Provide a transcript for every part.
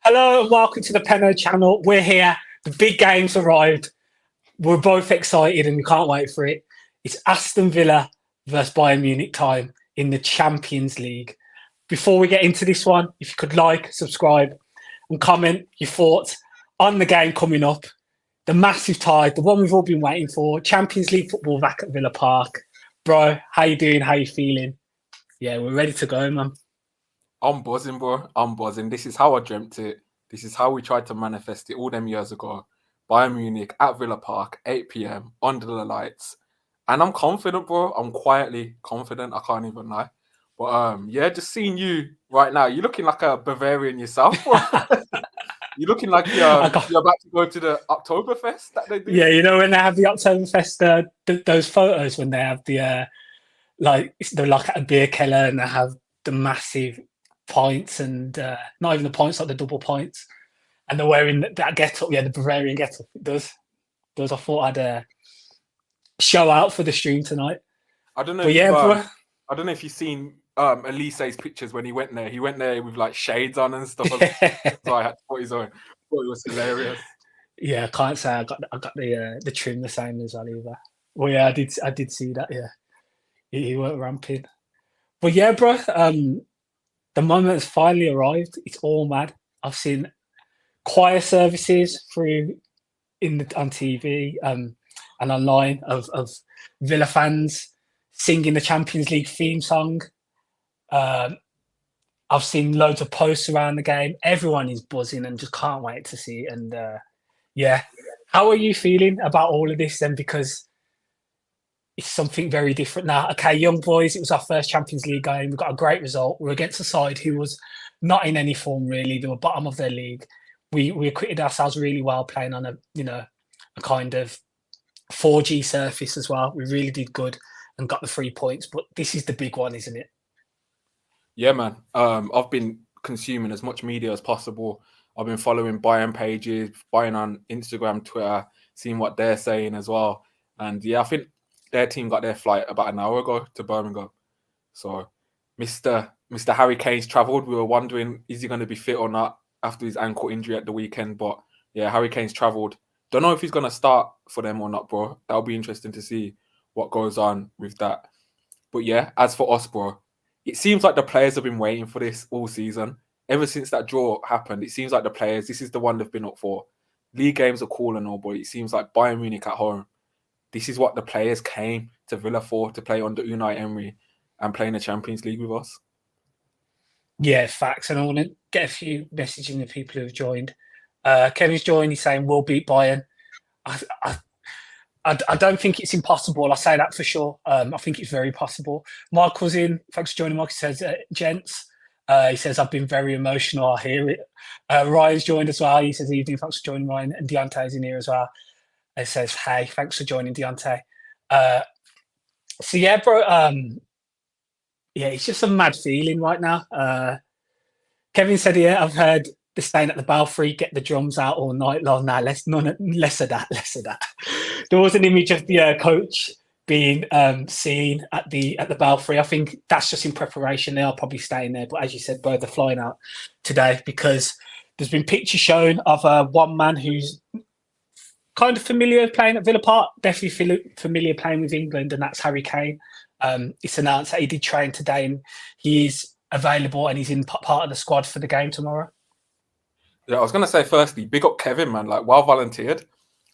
Hello and welcome to the Penno Channel. We're here. The big game's arrived. We're both excited and we can't wait for it. It's Aston Villa versus Bayern Munich time in the Champions League. Before we get into this one, if you could like, subscribe, and comment your thoughts on the game coming up. The massive tie, the one we've all been waiting for. Champions League football back at Villa Park. Bro, how you doing? How you feeling? Yeah, we're ready to go, man. I'm buzzing, bro. I'm buzzing. This is how I dreamt it. This is how we tried to manifest it all them years ago. Bayern Munich at Villa Park, 8 p.m. under the lights. And I'm confident, bro. I'm quietly confident. I can't even lie. But yeah, just seeing you right now, you're looking like a Bavarian yourself, bro. You're looking like you're about to go to the Oktoberfest that they do. Yeah, you know when they have the Oktoberfest, those photos when they have the they're like at a beer keller and they have the massive pints and not even the pints, like the double pints, and they're wearing that get-up. Yeah, the Bavarian get-up. It does. I thought I'd show out for the stream tonight. I don't know. But I don't know if you've seen Elise's pictures when he went there. He went there with like shades on and stuff. So I had to put his own. Thought it was hilarious. Yeah, I can't say I got the trim the same as well either. Well, yeah, I did see that. Yeah, he weren't ramping. But yeah, bro. The moment has finally arrived. It's all mad. I've seen choir services on TV and online of Villa fans singing the Champions League theme song. I've seen loads of posts around the game. Everyone is buzzing and just can't wait to see it. And yeah, how are you feeling about all of this then? Because it's something very different now. Okay, young boys, it was our first Champions League game. We got a great result. We're against a side who was not in any form really. They were bottom of their league. We acquitted ourselves really well playing on a kind of 4G surface as well. We really did good and got the 3 points. But this is the big one, isn't it? Yeah, man. I've been consuming as much media as possible. I've been following Bayern pages, Bayern on Instagram, Twitter, seeing what they're saying as well. And yeah, I think their team got their flight about an hour ago to Birmingham. So Mr. Harry Kane's travelled. We were wondering, is he going to be fit or not after his ankle injury at the weekend? But yeah, Harry Kane's travelled. Don't know if he's going to start for them or not, bro. That'll be interesting to see what goes on with that. But yeah, as for us, bro, it seems like the players have been waiting for this all season. Ever since that draw happened, it seems like the players, this is the one they've been up for. League games are cool and all, but it seems like Bayern Munich at home, this is what the players came to Villa for, to play under Unai Emery and play in the Champions League with us. Yeah, facts. And I want to get a few messages from the people who have joined. Kevin's joined. He's saying we'll beat Bayern. I don't think it's impossible. I say that for sure. I think it's very possible. Michael's in. Thanks for joining, Mike. He says, gents. He says, I've been very emotional. I hear it. Ryan's joined as well. He says, evening. Thanks for joining, Ryan. And Deontay's in here as well. It says, hey, thanks for joining, Deontay. So yeah, bro. Yeah, it's just a mad feeling right now. Kevin said, yeah, I've heard the staying at the Belfry, get the drums out all night long. Now, less of that. There was an image of the coach being seen at the Belfry. I think that's just in preparation. They are probably staying there. But as you said, bro, they're flying out today because there's been pictures shown of one man who's kind of familiar playing at Villa Park, definitely familiar playing with England, and that's Harry Kane. It's announced that he did train today and he is available and he's in part of the squad for the game tomorrow. Yeah, I was going to say, firstly, big up Kevin, man. Like, well volunteered.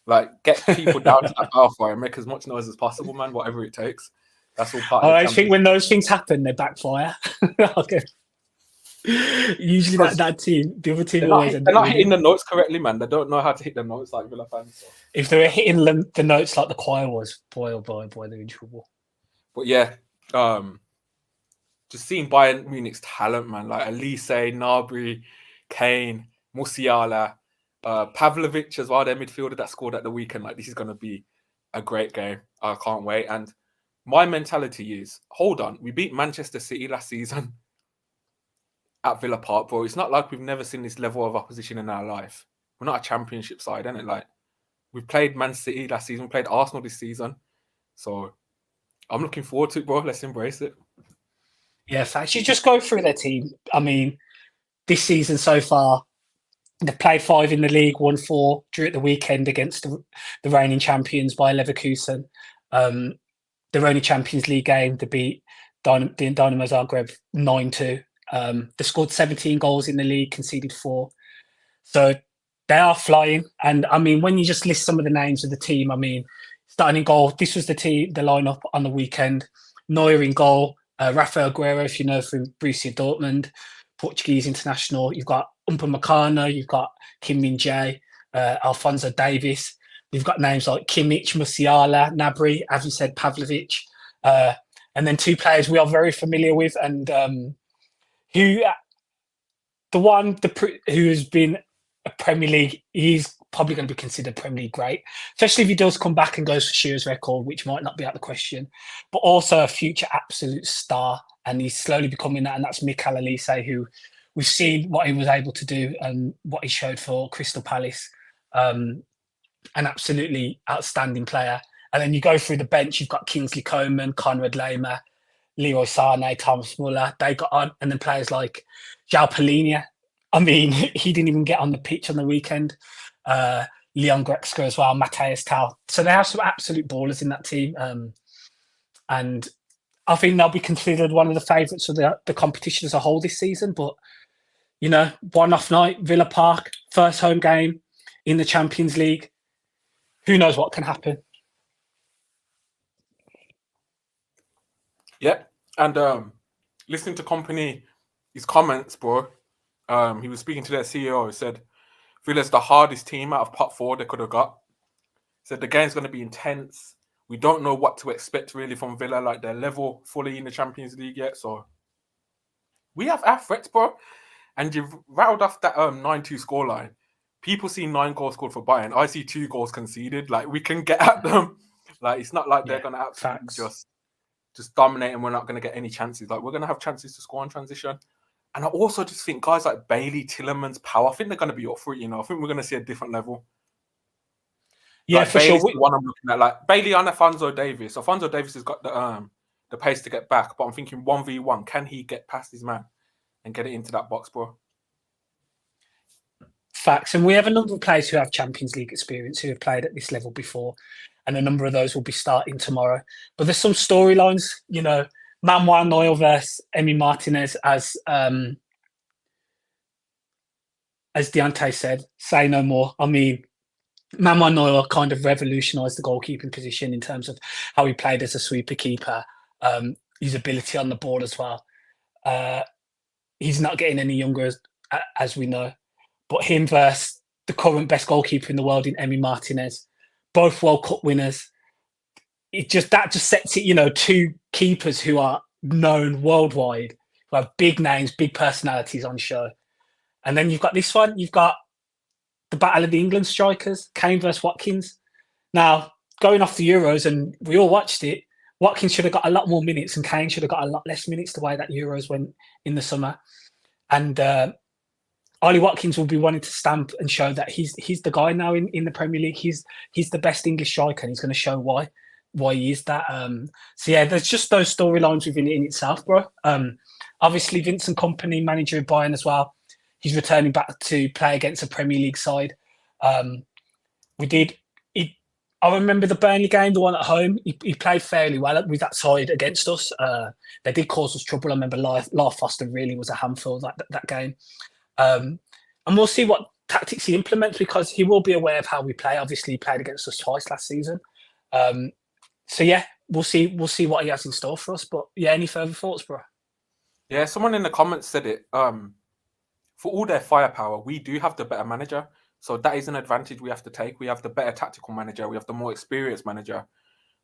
Like, get people down to that Belfry and make as much noise as possible, man, whatever it takes. That's all part of it. I think when those things happen, they backfire. Okay. Usually that team, the other team they're not hitting the notes correctly, man. They don't know how to hit the notes like Villa fans. So. If they were hitting the notes like the choir was, boy, oh boy, they're in trouble. But yeah, just seeing Bayern Munich's talent, man. Like Elise, Gnabry, Kane, Musiala, Pavlovic as well, their midfielder that scored at the weekend. Like, this is going to be a great game. I can't wait. And my mentality is, hold on, we beat Manchester City last season at Villa Park, bro. It's not like we've never seen this level of opposition in our life. We're not a championship side, isn't it? Like, we've played Man City last season, we played Arsenal this season. So I'm looking forward to it, bro. Let's embrace it. Yeah, facts. You just go through their team. I mean, this season so far, They played 5 in the league, won 4 during the weekend against the reigning champions by Leverkusen. Their only Champions League game, they beat Dynamo Zagreb 9-2. They scored 17 goals in the league, conceded 4. So they are flying. And I mean, when you just list some of the names of the team, I mean, starting in goal, this was the lineup on the weekend. Neuer in goal, Rafael Guerreiro, if you know, from Borussia Dortmund, Portuguese international. You've got Upamecano, you've got Kim Min-jae, Alphonso Davies. We've got names like Kimmich, Musiala, Gnabry, as you said, Pavlovic. And then 2 players we are very familiar with, and who has been a Premier League, he's probably going to be considered Premier League great, especially if he does come back and goes for Shearer's record, which might not be out of the question, but also a future absolute star. And he's slowly becoming that, and that's Mikel Elise, who we've seen what he was able to do and what he showed for Crystal Palace. An absolutely outstanding player. And then you go through the bench, you've got Kingsley Coman, Conrad Laimer, Leroy Sané, Thomas Muller. They got on, and then players like João Palhinha. I mean, he didn't even get on the pitch on the weekend. Leon Goretzka as well, Matthias Tal. So they have some absolute ballers in that team. And I think they'll be considered one of the favourites of the competition as a whole this season. But, you know, one-off night, Villa Park, first home game in the Champions League. Who knows what can happen? Yeah, and listening to Company, his comments, bro. He was speaking to their CEO. He said, "Villa's the hardest team out of pot 4 they could have got." He said the game's going to be intense. We don't know what to expect really from Villa. Like, they're level fully in the Champions League yet, so we have our threats, bro. And you've rattled off that 9-2 scoreline. People see 9 goals scored for Bayern. I see 2 goals conceded. Like, we can get at them. Like, it's not like they're going to absolutely just dominate and we're not going to get any chances. Like, we're going to have chances to score on transition. And I also just think guys like Bailey, Tillemans, Power, I think they're going to be up for it, you know. I think we're going to see a different level. Yeah, like for Bailey's sure. The one I'm looking at. Like, Bailey and Alphonso Davies. Alphonso Davies has got the pace to get back, but I'm thinking 1v1. Can he get past his man and get it into that box, bro? Facts. And we have a number of players who have Champions League experience, who have played at this level before. And a number of those will be starting tomorrow. But there's some storylines, you know, Manuel Neuer versus Emi Martinez, as Deontay said, say no more. I mean, Manuel Neuer kind of revolutionised the goalkeeping position in terms of how he played as a sweeper keeper, his ability on the ball as well. He's not getting any younger, as we know. But him versus the current best goalkeeper in the world in Emi Martinez, both World Cup winners. That just sets it, you know, 2 keepers who are known worldwide, who have big names, big personalities on show. And then you've got this one, you've got the battle of the England strikers, Kane versus Watkins. Now, going off the Euros, and we all watched it, Watkins should have got a lot more minutes and Kane should have got a lot less minutes the way that Euros went in the summer. And Ollie Watkins will be wanting to stamp and show that he's the guy now in the Premier League. He's the best English striker, and he's going to show why he is that. So yeah, there's just those storylines within it in itself, bro. Obviously, Vincent Kompany, manager of Bayern as well. He's returning back to play against a Premier League side. I remember the Burnley game, the one at home. He played fairly well with that side against us. They did cause us trouble. I remember Lar Foster really was a handful that game. And we'll see what tactics he implements, because he will be aware of how we play. Obviously, he played against us twice last season. So yeah, we'll see what he has in store for us. But yeah, any further thoughts, bro? Yeah, someone in the comments said it. For all their firepower, we do have the better manager. So that is an advantage we have to take. We have the better tactical manager. We have the more experienced manager.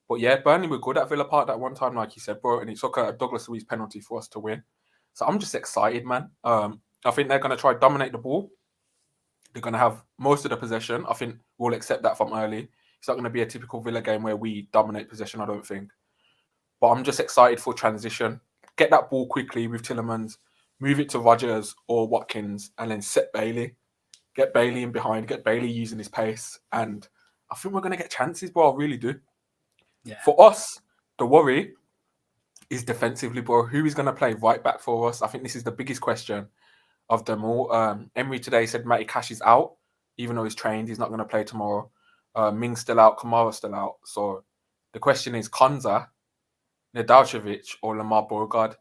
But yeah, Burnley were good at Villa Park that one time, like you said, bro. And it took a Douglas Luiz penalty for us to win. So I'm just excited, man. I think they're going to try to dominate the ball. They're going to have most of the possession. I think we'll accept that from early. It's not going to be a typical Villa game where we dominate possession, I don't think. But I'm just excited for transition. Get that ball quickly with Tillemans. Move it to Rodgers or Watkins, and then set Bailey. Get Bailey in behind. Get Bailey using his pace. And I think we're going to get chances, bro. I really do. Yeah. For us, the worry is defensively, bro. Who is going to play right back for us? I think this is the biggest question. of them all. Emery today said Matty Cash is out, even though he's trained. He's not going to play tomorrow. Ming's still out. Kamara's still out. So the question is Konza, Nedalcevic, or Lamar Beauregard.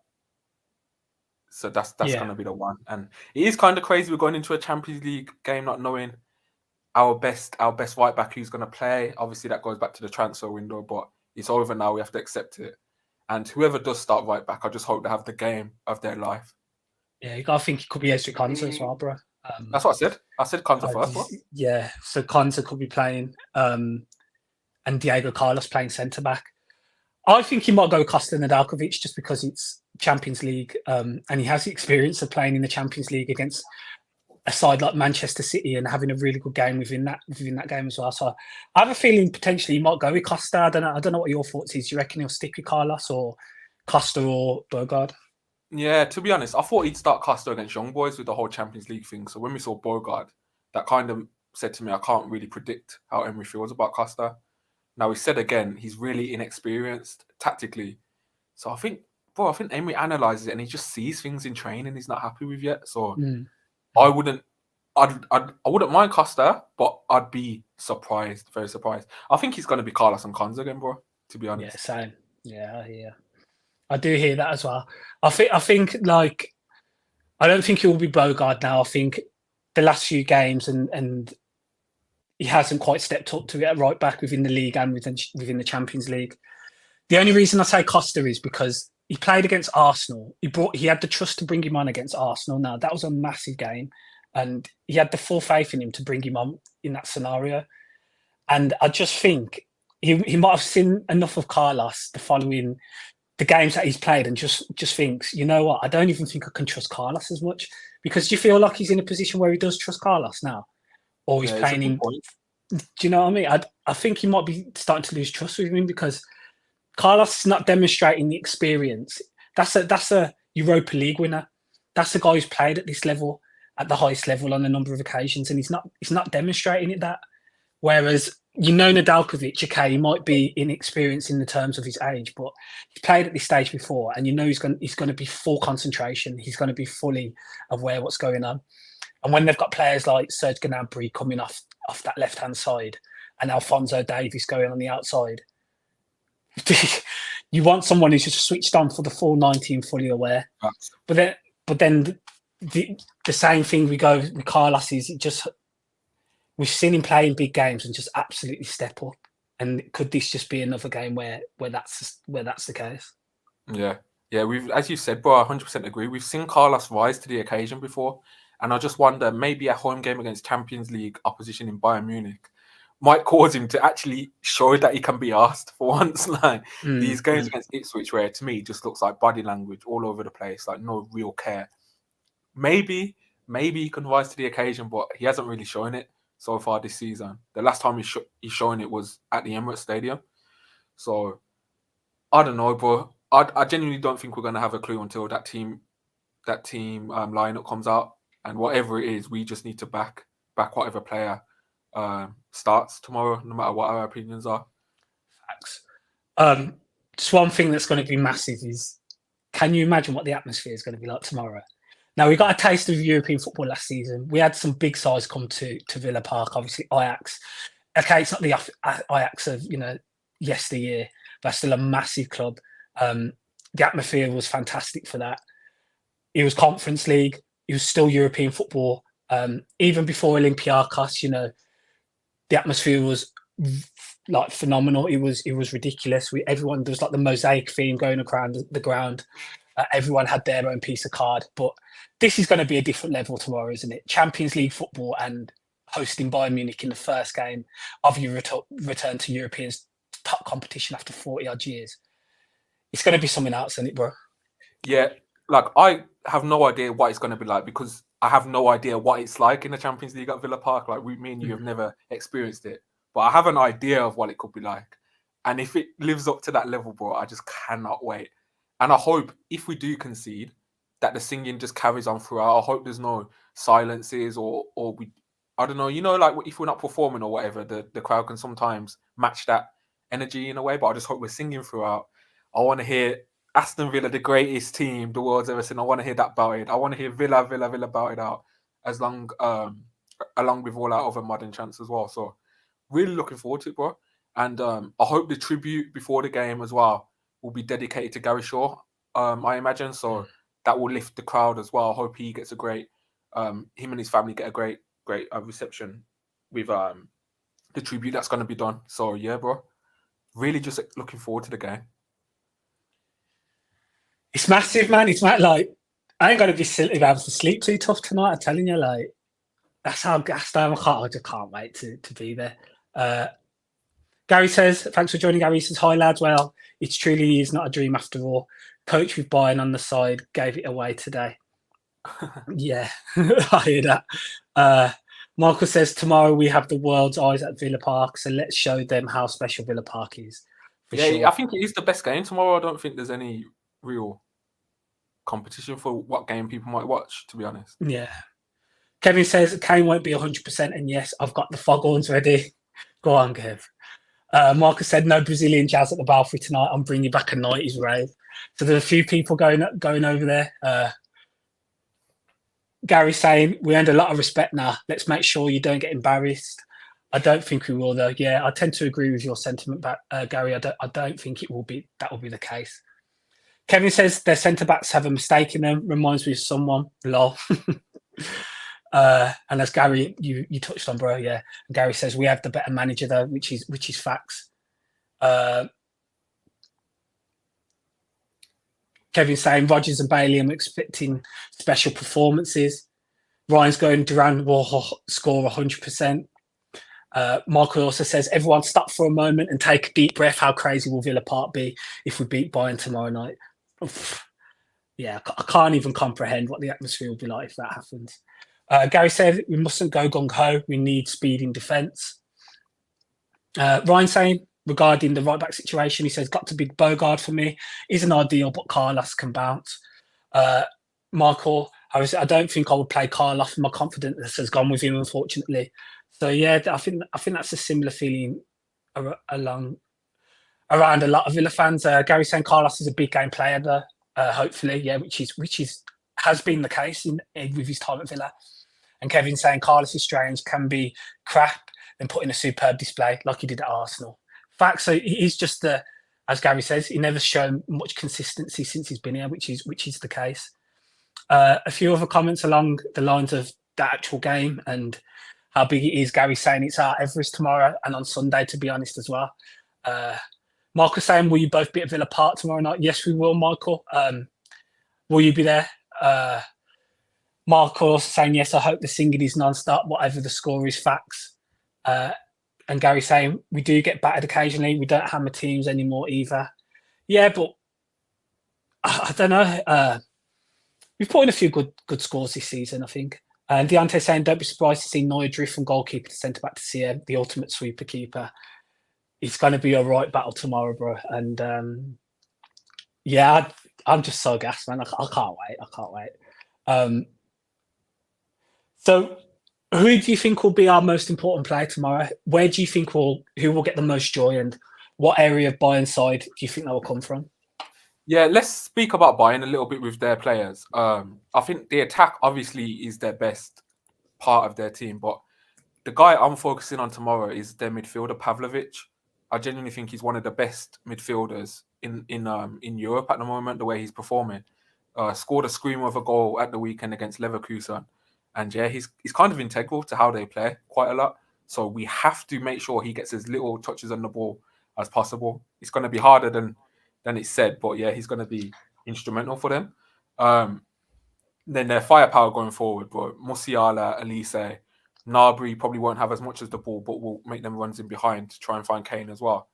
So that's going to be the one. And it is kind of crazy. We're going into a Champions League game not knowing our best right back who's going to play. Obviously, that goes back to the transfer window, but it's over now. We have to accept it. And whoever does start right back, I just hope they have the game of their life. Yeah, you got to think it could be Ezri Konsa as well, bro. That's what I said. I said Konsa first. What? Yeah, so Konsa could be playing, and Diego Carlos playing centre back. I think he might go Costa Nedeljkovic just because it's Champions League, and he has the experience of playing in the Champions League against a side like Manchester City and having a really good game within that game as well. So I have a feeling potentially he might go with Costa. I don't know what your thoughts is. Do you reckon he'll stick with Carlos or Costa or Beauregard? Yeah, to be honest, I thought he'd start Costa against Young Boys with the whole Champions League thing. So when we saw Beauregard, that kind of said to me, I can't really predict how Emery feels about Costa. Now, he said again, he's really inexperienced tactically. So I think Emery analyses it and he just sees things in training he's not happy with yet. So I wouldn't mind Costa, but I'd be surprised, very surprised. I think he's going to be Carlos and Konza again, bro, to be honest. Yeah, same. Yeah, I hear. I do hear that as well. I think like, I don't think he will be Beauregard now. I think the last few games and he hasn't quite stepped up to it right back within the league and within the Champions League. The only reason I say Costa is because he played against Arsenal. He had the trust to bring him on against Arsenal. Now, that was a massive game, and he had the full faith in him to bring him on in that scenario. And I just think he might have seen enough of Carlos the games that he's played and just thinks, you know what, I don't even think I can trust Carlos as much, because do you feel like he's in a position where he does trust Carlos now? Or he's playing him. Do you know what I mean? I think he might be starting to lose trust with him because Carlos is not demonstrating the experience. That's a Europa League winner. That's a guy who's played at this level, at the highest level on a number of occasions, and he's not demonstrating it that. Whereas, Nedeljkovic, okay, he might be inexperienced in the terms of his age, but he's played at this stage before, and he's going to be full concentration. He's going to be fully aware what's going on. And when they've got players like Serge Gnabry coming off that left-hand side and Alphonso Davies going on the outside, you want someone who's just switched on for the full 90 and fully aware. But then the same thing we go with Carlos is we've seen him play in big games and just absolutely step up. And could this just be another game where that's the case? Yeah. We've, as you said, bro, I 100% agree. We've seen Carlos rise to the occasion before, and I just wonder maybe a home game against Champions League opposition in Bayern Munich might cause him to actually show that he can be asked for once. Like these games against Ipswich, where to me just looks like body language all over the place, like no real care. Maybe he can rise to the occasion, but he hasn't really shown it so far this season. The last time he's showing it was at the Emirates Stadium. So I don't know, bro. I genuinely don't think we're going to have a clue until that team lineup comes out, and whatever it is, we just need to back whatever player starts tomorrow, no matter what our opinions are. Facts. Just one thing that's going to be massive is, can you imagine what the atmosphere is going to be like tomorrow? Now, we got a taste of European football last season. We had some big sides come to Villa Park, obviously Ajax. Okay, it's not the Ajax of yesteryear, but still a massive club. The atmosphere was fantastic for that. It was Conference League. It was still European football. Even before Olympiacos, the atmosphere was like phenomenal. It was ridiculous. Everyone, there was like the mosaic theme going around the ground. Everyone had their own piece of card. But this is going to be a different level tomorrow, isn't it? Champions League football and hosting Bayern Munich in the first game of your return to European top competition after 40-odd years. It's going to be something else, isn't it, bro? Yeah, like I have no idea what it's going to be like because I have no idea what it's like in the Champions League at Villa Park. Like me and you have never experienced it, but I have an idea of what it could be like. And if it lives up to that level, bro, I just cannot wait. And I hope if we do concede, that the singing just carries on throughout. I hope there's no silences or we, I don't know, like if we're not performing or whatever, the crowd can sometimes match that energy in a way. But I just hope we're singing throughout. I want to hear Aston Villa, the greatest team the world's ever seen. I want to hear that bouted. I want to hear Villa bouted out as long along with all our other modern chants as well. So really looking forward to it, bro. And I hope the tribute before the game as well will be dedicated to Gary Shaw. I imagine so that will lift the crowd as well. I hope he gets a great him and his family get a great reception with the tribute that's going to be done. So yeah, bro, really just looking forward to the game. It's massive, man. It's like I ain't gonna be silly able to sleep too tough tonight. I'm telling you, like that's how gassed I am. I just can't wait to be there. Gary says, thanks for joining, Gary. He says, hi, lads. Well, it truly is not a dream after all. Coach with Bayern on the side gave it away today. Yeah, I hear that. Michael says, tomorrow we have the world's eyes at Villa Park, so let's show them how special Villa Park is. Yeah, sure. I think it is the best game tomorrow. I don't think there's any real competition for what game people might watch, to be honest. Yeah. Kevin says, Kane won't be 100%, and yes, I've got the foghorns ready. Go on, Kev. Marcus said, no Brazilian jazz at the Balfour tonight. I'm bringing back a 90s rave. So there's a few people going over there. Gary saying, we earned a lot of respect now. Let's make sure you don't get embarrassed. I don't think we will, though. Yeah, I tend to agree with your sentiment, Gary. I don't think that will be the case. Kevin says their centre-backs have a mistake in them. Reminds me of someone. Lol. And as Gary, you touched on, bro, yeah. And Gary says we have the better manager though, which is facts. Kevin's saying Rodgers and Bailey, I'm expecting special performances. Ryan's going, Duran will score 100%. Michael also says everyone stop for a moment and take a deep breath. How crazy will Villa Park be if we beat Bayern tomorrow night? Oof. Yeah, I can't even comprehend what the atmosphere will be like if that happens. Gary said we mustn't go gung-ho. We need speed in defence. Ryan saying regarding the right-back situation, he says, got to be Bogard for me. Isn't ideal, but Carlos can bounce. Michael, I don't think I would play Carlos. My confidence has gone with him, unfortunately. So, yeah, I think that's a similar feeling around a lot of Villa fans. Gary saying Carlos is a big game player, though, hopefully, yeah, which has been the case with his time at Villa. And Kevin saying Carlos is strange, can be crap, then put in a superb display like he did at Arsenal. Fact, so he's just as Gary says, he never shown much consistency since he's been here, which is the case. A few other comments along the lines of the actual game and how big it is. Gary saying it's our Everest tomorrow and on Sunday, to be honest, as well. Michael saying, will you both be at Villa Park tomorrow night? Yes, we will, Michael. Will you be there? Mark also saying, yes, I hope the singing is non-stop, whatever the score is, facts. And Gary saying, we do get battered occasionally. We don't hammer teams anymore either. Yeah, but I don't know. We've put in a few good scores this season, I think. And Deontay saying, don't be surprised to see Neuer drift from goalkeeper to centre-back to CM, the ultimate sweeper keeper. It's going to be a right battle tomorrow, bro. And yeah, I'm just so gassed, man. I can't wait. So who do you think will be our most important player tomorrow? Where do you think who will get the most joy, and what area of Bayern side do you think that will come from? Yeah, let's speak about Bayern a little bit with their players. I think the attack obviously is their best part of their team, but the guy I'm focusing on tomorrow is their midfielder, Pavlovic. I genuinely think he's one of the best midfielders in Europe at the moment, the way he's performing. Scored a screamer of a goal at the weekend against Leverkusen. And yeah, he's kind of integral to how they play quite a lot. So we have to make sure he gets as little touches on the ball as possible. It's going to be harder than it's said, but yeah, he's going to be instrumental for them. Then their firepower going forward, but Musiala, Elise, Gnabry probably won't have as much as the ball, but will make them runs in behind to try and find Kane as well.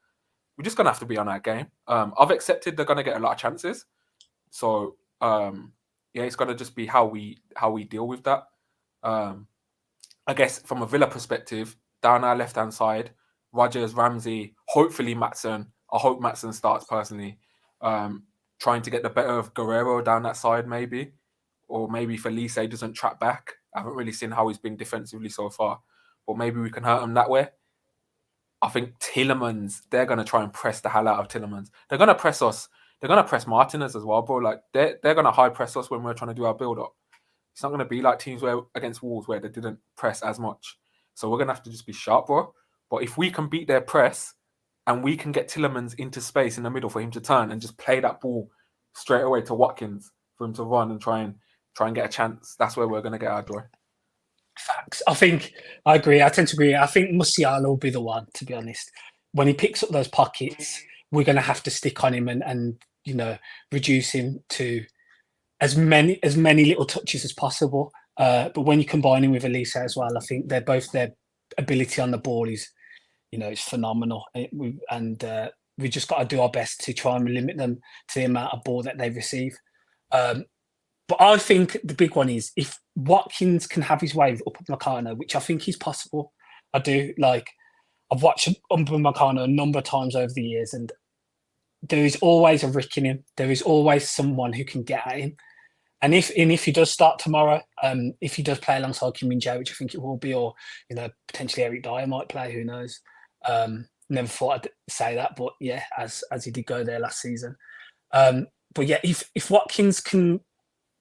We're just going to have to be on that game. I've accepted they're going to get a lot of chances. So yeah, it's going to just be how we deal with that. I guess from a Villa perspective, down our left-hand side, Rodgers, Ramsey, hopefully Maatsen. I hope Maatsen starts personally. Trying to get the better of Guerrero down that side maybe. Or maybe Felice doesn't track back. I haven't really seen how he's been defensively so far. But maybe we can hurt him that way. I think Tielemans, they're going to try and press the hell out of Tielemans. They're going to press us. they're gonna press Martinez as well, bro. Like they're gonna high press us when we're trying to do our build up. It's not gonna be like teams where against Wolves where they didn't press as much. So we're gonna have to just be sharp, bro. But if we can beat their press and we can get Tielemans into space in the middle for him to turn and just play that ball straight away to Watkins for him to run and try and get a chance, that's where we're gonna get our joy. Facts. I agree. I tend to agree. I think Musiala will be the one, to be honest. When he picks up those pockets, we're going to have to stick on him and reduce him to as many little touches as possible. But when you combine him with Elise as well, I think they're both their ability on the ball is phenomenal. We just got to do our best to try and limit them to the amount of ball that they receive. But I think the big one is if Watkins can have his way with Upamecano, which I think is possible. I do. Like, I've watched Upamecano a number of times over the years, and there is always a rick in him. There is always someone who can get at him. And if he does start tomorrow, if he does play alongside Kim Min-jae, which I think it will be, or potentially Eric Dyer might play, who knows? Never thought I'd say that, but yeah, as he did go there last season. But yeah, if Watkins can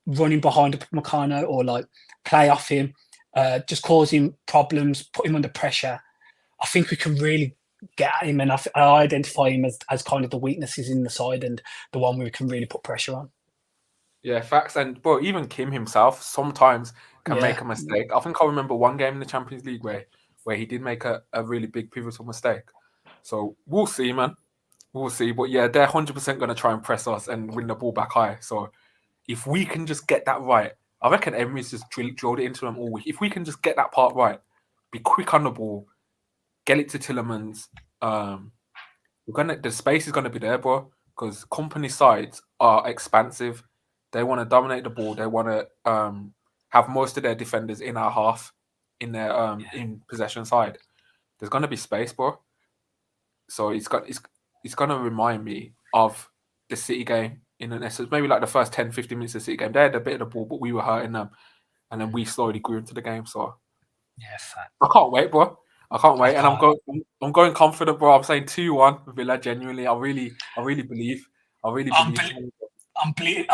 running behind Upamecano or like play off him, just cause him problems, put him under pressure, I think we can really get at him, and I identify him as kind of the weaknesses in the side and the one we can really put pressure on. Yeah, facts. And bro, even Kim himself sometimes can make a mistake. I think I remember one game in the Champions League where he did make a really big pivotal mistake. So we'll see, man. We'll see. But yeah, they're 100% going to try and press us and win the ball back high. So if we can just get that right, I reckon Emery's just drilled it into them all week. If we can just get that part right, be quick on the ball, get it to Tielemans, the space is gonna be there, bro. Because company sides are expansive. They want to dominate the ball. They want to have most of their defenders in our half, in their in possession side. There's gonna be space, bro. So it's gonna remind me of the City game. In an essence, maybe like the first 10, 15 minutes of the City game, they had a bit of the ball, but we were hurting them. And then we slowly grew into the game. So yeah, fact. I can't wait, bro. I can't wait. And I'm going confident, bro. I'm saying 2-1 Villa, genuinely. I really believe. I'm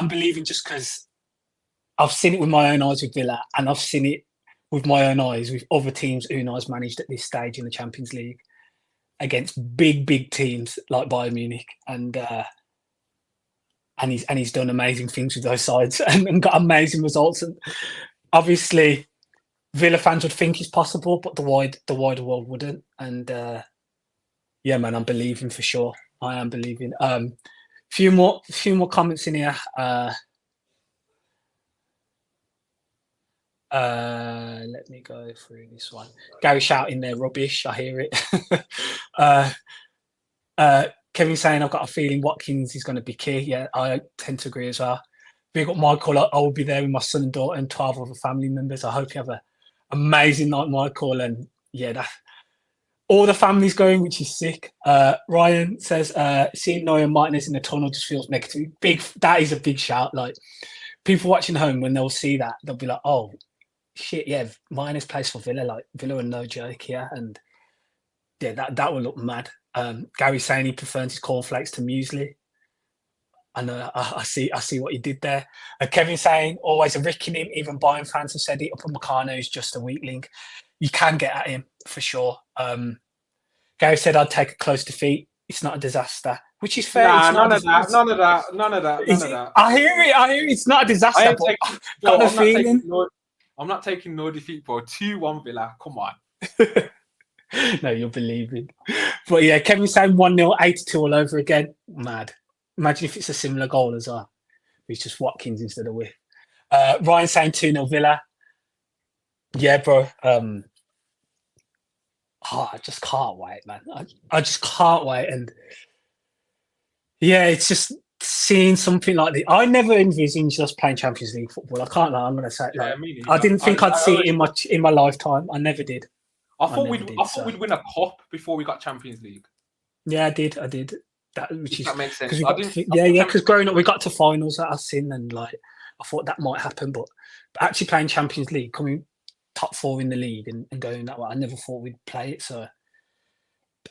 believing just because I've seen it with my own eyes with Villa, and I've seen it with my own eyes with other teams Unai's managed at this stage in the Champions League against big teams like Bayern Munich, and he's done amazing things with those sides and got amazing results. And obviously, Villa fans would think it's possible, but the wider world wouldn't. And yeah, man, I'm believing for sure. I am believing. Few more comments in here. Let me go through this one. Gary shouting there, rubbish. I hear it. Kevin saying, I've got a feeling Watkins is going to be key. Yeah, I tend to agree as well. Big up Michael. I will be there with my son and daughter and 12 other family members. I hope you have an amazing night, Michael. And yeah, all the families going, which is sick. Ryan says, seeing Neuer and Martinez in the tunnel just feels negative. That is a big shout. Like, people watching home, when they'll see that, they'll be like, oh, shit, yeah, Martinez plays for Villa. Like, Villa are no joke here. And yeah, that will look mad. Gary saying he prefers his cornflakes to muesli. I know, I see what he did there. Kevin saying, always a rick in him. Even Bayern fans have said it. Upamecano is just a weak link. You can get at him, for sure. Gary said, I'd take a close defeat. It's not a disaster, which is fair. Nah, none of that. I hear it. It's not a disaster, but I've got a feeling. I'm not taking no defeat, bro. 2-1 Villa. Come on. No, you're believing. But yeah, Kevin saying 1-0, 82 all over again. Mad. Imagine if it's a similar goal as well. It's just Watkins instead of Whiff. Ryan saying 2-0 Villa. Yeah, bro. I just can't wait, man. I just can't wait. And yeah, it's just seeing something like this. I never envisaged us playing Champions League football. I can't lie. I'm going to say it. Like, I didn't think I'd see it in my lifetime. I never did. I thought we'd win a cup before we got Champions League. Yeah, I did. That makes sense. Because growing up, we got to finals at Aston, and like I thought that might happen, but actually playing Champions League, coming top 4 in the league and going that way, I never thought we'd play it. So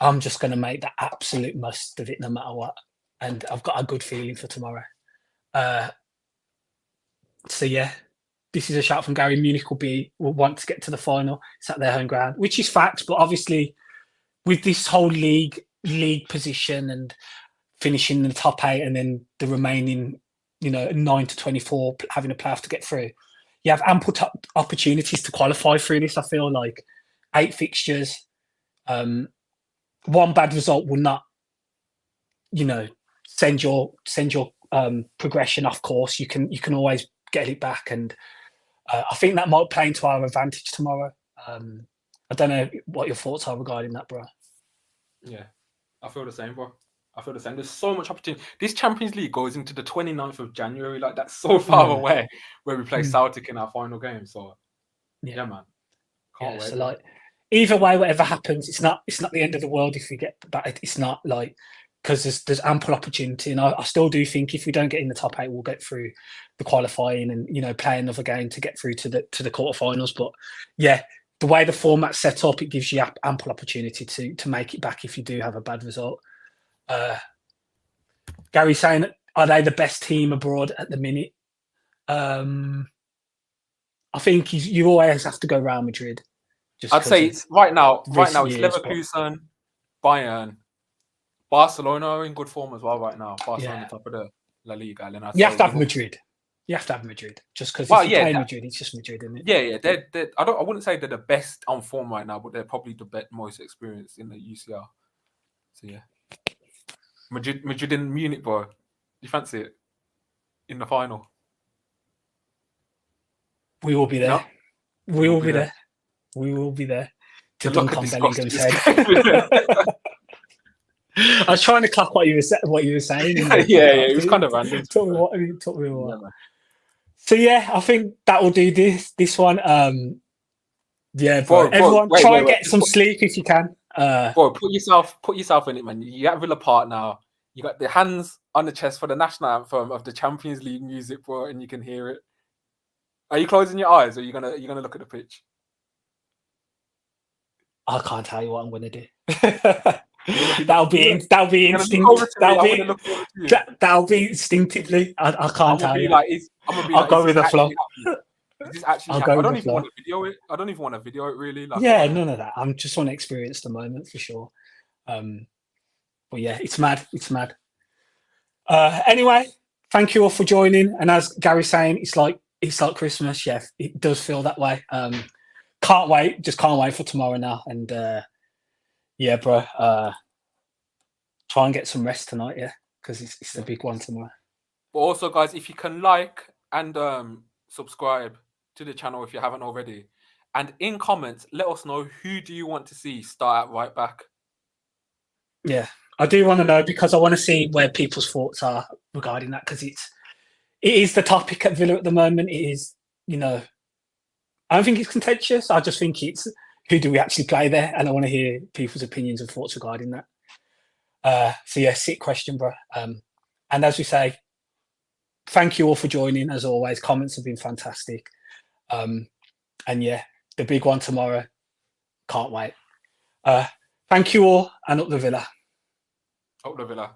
I'm just going to make the absolute most of it, no matter what. and I've got a good feeling for tomorrow. So yeah, this is a shout from Gary. Munich will want to get to the final. It's at their home ground, which is facts. But obviously, with this whole league position and finishing in the top 8, and then the remaining, 9 to 24 having a playoff to get through, you have ample opportunities to qualify through this. I feel like 8 fixtures, one bad result will not, send your progression off course. You can always get it back, and I think that might play into our advantage tomorrow. I don't know what your thoughts are regarding that, bro. Yeah, I feel the same, bro. I feel the same. There's so much opportunity. This Champions League goes into the 29th of January. Like, that's so far away, where we play Celtic in our final game. So, yeah man. Can't wait. So, like, either way, whatever happens, it's not the end of the world if we get back. It's not like, because there's ample opportunity, and I still do think if we don't get in the top 8, we'll get through the qualifying and play another game to get through to the quarterfinals. But yeah, the way the format's set up, it gives you ample opportunity to make it back if you do have a bad result. Gary's saying, are they the best team abroad at the minute? I think you always have to go Real Madrid. I'd say it's right now it's Leverkusen, Bayern, Barcelona are in good form as well right now. Barcelona top of the La Liga. And you have to have Madrid. You have to have Madrid, just because if you play Madrid, it's just Madrid, isn't it? Yeah. They're I wouldn't say they're the best on form right now, but they're probably the most experienced in the UCL. So yeah, Madrid and Munich, bro. Do you fancy it in the final? We will be there. No? We will be there. We will be there to dunk on Bellingham's head. I was trying to clap what you were saying. It was kind of random. Took me a while. So yeah, I think that will do this one. Yeah, bro. Everyone, try and get some sleep if you can. Bro, put yourself in it, man. You at Villa Park now. You got the hands on the chest for the national anthem of the Champions League music, bro, and you can hear it. Are you closing your eyes, or are you gonna look at the pitch? I can't tell you what I'm gonna do. That'll be instinct. That'll be instinctively. I can't tell you. I'll go with the flow. Is this actually I don't even want to video it. I don't even want to video it really. Like, none of that. I just want to experience the moment for sure. But yeah, it's mad. It's mad. Anyway, thank you all for joining. And as Gary's saying, it's like Christmas. Yeah, it does feel that way. Can't wait. Just can't wait for tomorrow now. And yeah, bro. Try and get some rest tonight. Yeah, because it's the big one tomorrow. But also, guys, if you can like and subscribe to the channel if you haven't already, and in comments, let us know who do you want to see start at right back. Yeah, I do want to know, because I want to see where people's thoughts are regarding that, because it is the topic at Villa at the moment. It is, I don't think it's contentious. I just think it's who do we actually play there, and I want to hear people's opinions and thoughts regarding that. So yeah, sick question, bro. And as we say, thank you all for joining. As always, comments have been fantastic. And yeah, the big one tomorrow. Can't wait. Thank you all, and up the Villa. Up the Villa.